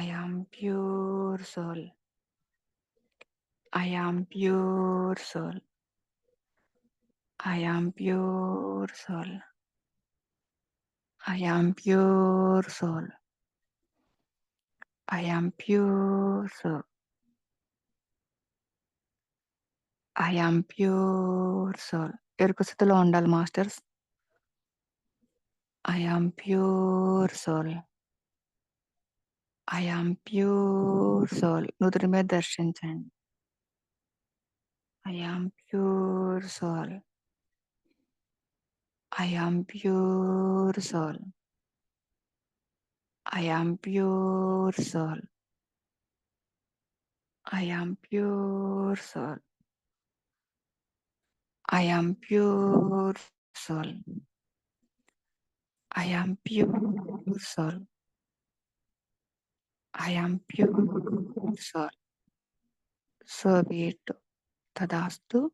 I am pure soul. I am pure soul. I am pure soul. I am pure soul. I am pure soul. I am pure soul. ఎరుక స్థితిలో ఉండాలి masters. I am pure soul. I am pure soul. నుదుటి మీద దర్శించండి. I am pure soul. I am pure soul. I am pure soul. I am pure soul. I am pure soul. I am pure soul. I am pure soul. So be it. Tadastu,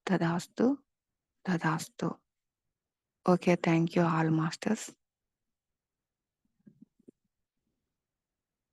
tadastu, tadastu. Okay, thank you all masters.